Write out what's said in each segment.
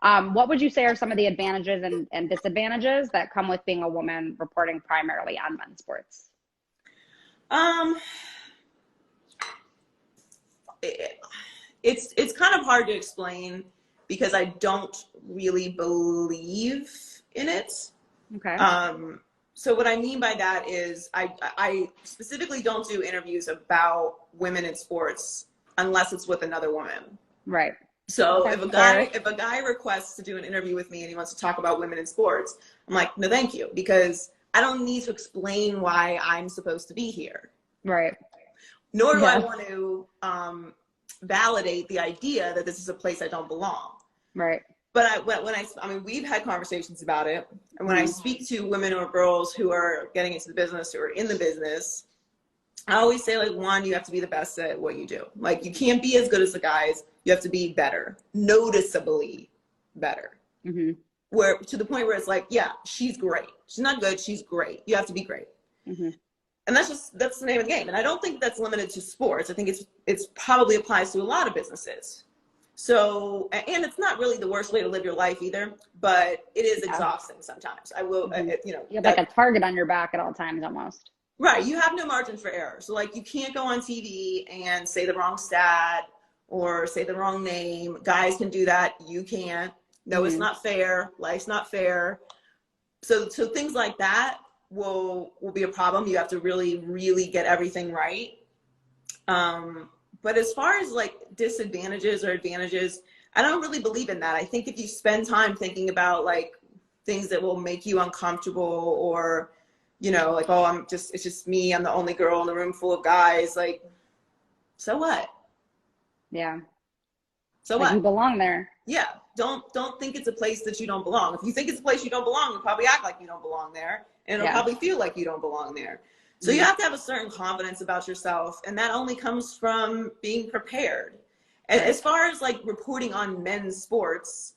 What would you say are some of the advantages and disadvantages that come with being a woman reporting primarily on men's sports? It's kind of hard to explain because I don't really believe in it. Okay. So what I mean by that is I specifically don't do interviews about women in sports unless it's with another woman. Right. So Okay, if a guy requests to do an interview with me and he wants to talk about women in sports, I'm like, no, thank you, because I don't need to explain why I'm supposed to be here. Right. Nor do I want to validate the idea that this is a place I don't belong. Right. But I mean, we've had conversations about it. And when I speak to women or girls who are getting into the business or in the business, I always say, like, one, you have to be the best at what you do. Like, you can't be as good as the guys. You have to be better, noticeably better. Mm-hmm. Where to the point where it's like, yeah, she's great. She's not good. She's great. You have to be great. Mm-hmm. And that's the name of the game. And I don't think that's limited to sports. I think it's probably applies to a lot of businesses. So, and it's not really the worst way to live your life either, but it is exhausting sometimes. I will, you know. You have like a target on your back at all times almost. Right. You have no margin for error. So, like, you can't go on TV and say the wrong stat or say the wrong name. Guys can do that. You can't. No, it's not fair. Life's not fair. So things like that will be a problem. You have to really, really get everything right. But as far as like disadvantages or advantages, I don't really believe in that. I think if you spend time thinking about like things that will make you uncomfortable, or, you know, like, oh, it's just me, I'm the only girl in the room full of guys, like, so what? Yeah. So like what? You belong there. Yeah. Don't think it's a place that you don't belong. If you think it's a place you don't belong, you'll probably act like you don't belong there, and it'll probably feel like you don't belong there. So you have to have a certain confidence about yourself, and that only comes from being prepared. And as far as like reporting on men's sports,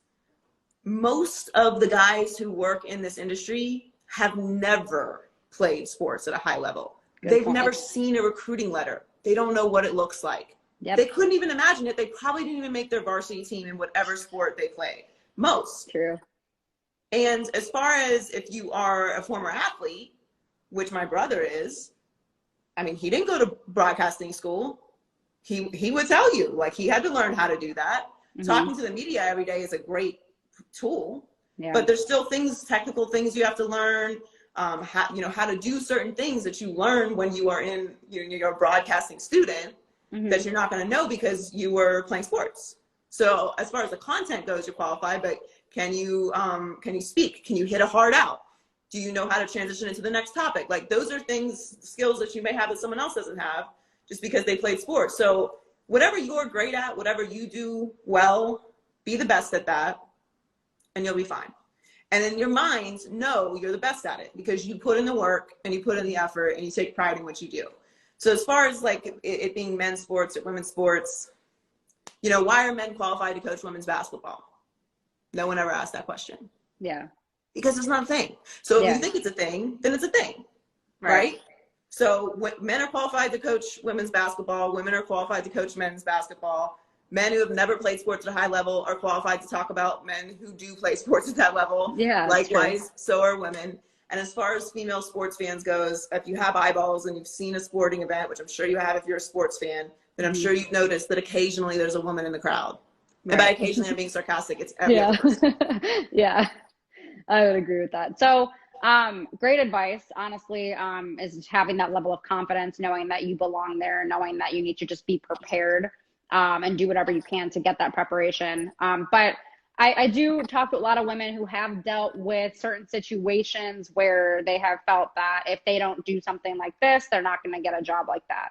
most of the guys who work in this industry have never played sports at a high level. They've never seen a recruiting letter. They don't know what it looks like. Yep. They couldn't even imagine it. They probably didn't even make their varsity team in whatever sport they played. Most. True. And as far as if you are a former athlete, which my brother is, I mean, he didn't go to broadcasting school. He would tell you, like, he had to learn how to do that. Talking to the media every day is a great tool, but there's still technical things you have to learn, how to do certain things that you learn when you are you're a broadcasting student that you're not going to know because you were playing sports. So as far as the content goes, you're qualified, but can you speak? Can you hit a hard out? Do you know how to transition into the next topic? Like, those are skills that you may have that someone else doesn't have just because they played sports. So whatever you're great at, whatever you do well, be the best at that, and you'll be fine. And in your mind, know you're the best at it because you put in the work and you put in the effort and you take pride in what you do. So as far as like it being men's sports or women's sports, you know, why are men qualified to coach women's basketball? No one ever asked that question. Yeah. Because it's not a thing. So if you think it's a thing, then it's a thing, right? So men are qualified to coach women's basketball. Women are qualified to coach men's basketball. Men who have never played sports at a high level are qualified to talk about men who do play sports at that level. Yeah. Likewise, so are women. And as far as female sports fans goes, if you have eyeballs and you've seen a sporting event, which I'm sure you have if you're a sports fan, then I'm sure you've noticed that occasionally there's a woman in the crowd. And by occasionally I'm being sarcastic, it's every other person. Yeah. I would agree with that. So, great advice, honestly, is having that level of confidence, knowing that you belong there, knowing that you need to just be prepared, and do whatever you can to get that preparation. But I do talk to a lot of women who have dealt with certain situations where they have felt that if they don't do something like this, they're not going to get a job like that.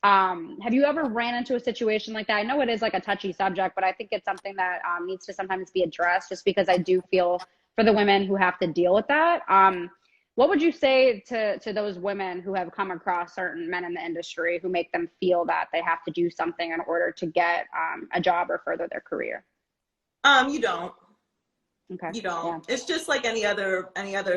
Have you ever ran into a situation like that? I know it is like a touchy subject, but I think it's something that needs to sometimes be addressed, just because I do feel for the women who have to deal with that. What would you say to those women who have come across certain men in the industry who make them feel that they have to do something in order to get a job or further their career? You don't. Okay. You don't. Yeah. It's just like any other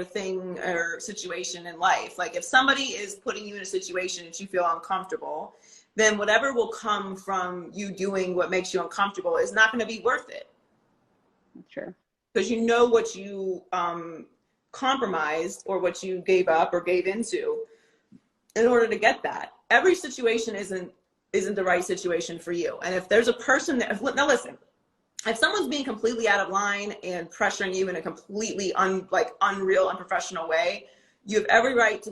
thing or situation in life. Like, if somebody is putting you in a situation that you feel uncomfortable, then whatever will come from you doing what makes you uncomfortable is not going to be worth it. That's true. because you know what you compromised or what you gave up or gave into in order to get that. Every situation isn't the right situation for you. And if there's a person that, now listen, if someone's being completely out of line and pressuring you in a completely unreal, unprofessional way, you have every right to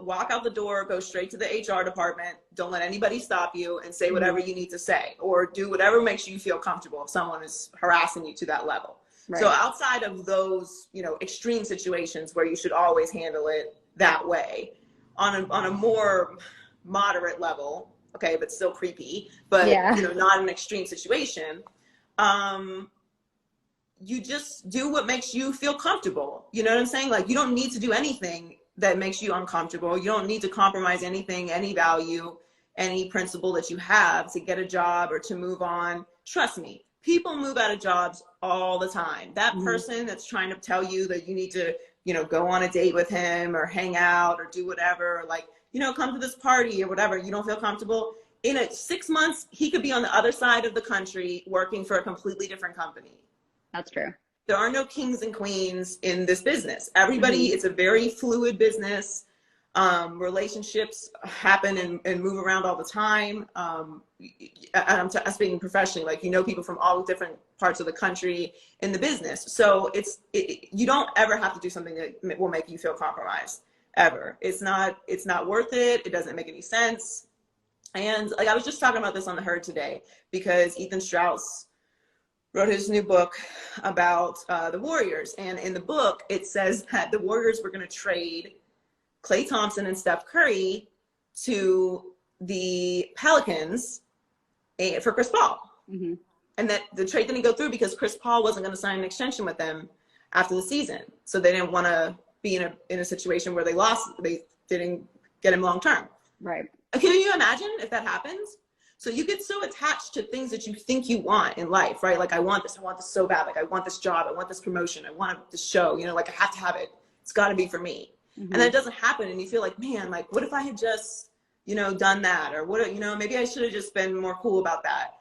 walk out the door, go straight to the HR department. Don't let anybody stop you, and say whatever you need to say, or do whatever makes you feel comfortable if someone is harassing you to that level. Right. So outside of those, extreme situations where you should always handle it that way, on a more moderate level, okay, but still creepy, but not an extreme situation. You just do what makes you feel comfortable. You know what I'm saying? Like, you don't need to do anything that makes you uncomfortable. You don't need to compromise anything, any value, any principle that you have to get a job or to move on. Trust me, people move out of jobs all the time. That person that's trying to tell you that you need to, go on a date with him or hang out or do whatever, like, come to this party or whatever, you don't feel comfortable. In 6 months, he could be on the other side of the country working for a completely different company. That's true. There are no kings and queens in this business. Everybody, it's a very fluid business. Relationships happen and move around all the time. I'm speaking professionally, like, people from all different parts of the country in the business. So you don't ever have to do something that will make you feel compromised, ever. It's not worth it. It doesn't make any sense. And like, I was just talking about this on The Herd today, because Ethan Strauss wrote his new book about the Warriors. And in the book, it says that the Warriors were going to trade Klay Thompson and Steph Curry to the Pelicans for Chris Paul. And that the trade didn't go through because Chris Paul wasn't going to sign an extension with them after the season. So they didn't want to be in a situation where they didn't get him long term. Right. Can you imagine if that happens? So you get so attached to things that you think you want in life, right? Like, I want this so bad. Like, I want this job. I want this promotion. I want this show, like, I have to have it. It's got to be for me. And that doesn't happen. And you feel like, man, like, what if I had just, done that? Or what, maybe I should have just been more cool about that.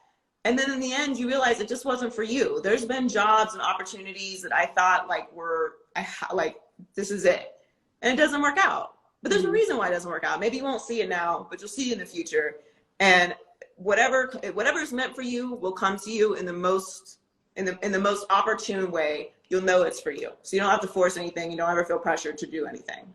And then in the end, you realize it just wasn't for you. There's been jobs and opportunities that I thought this is it. And it doesn't work out. But there's a reason why it doesn't work out. Maybe you won't see it now, but you'll see it in the future. And whatever is meant for you will come to you in the most opportune way. You'll know it's for you. So you don't have to force anything. You don't ever feel pressured to do anything.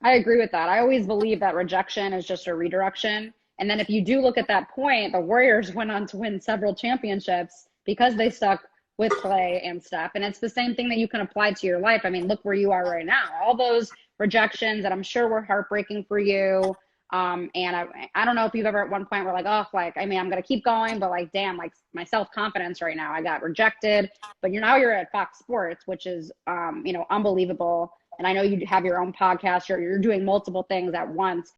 I agree with that. I always believe that rejection is just a redirection. And then if you do look at that point, the Warriors went on to win several championships because they stuck with Klay and Steph. And it's the same thing that you can apply to your life. I mean, look where you are right now. All those rejections that I'm sure were heartbreaking for you. And I don't know if you've ever at one point were like, oh, like, I mean, I'm going to keep going, but like, damn, like my self-confidence right now, I got rejected, but you're at Fox Sports, which is, unbelievable. And I know you have your own podcast, you're doing multiple things at once.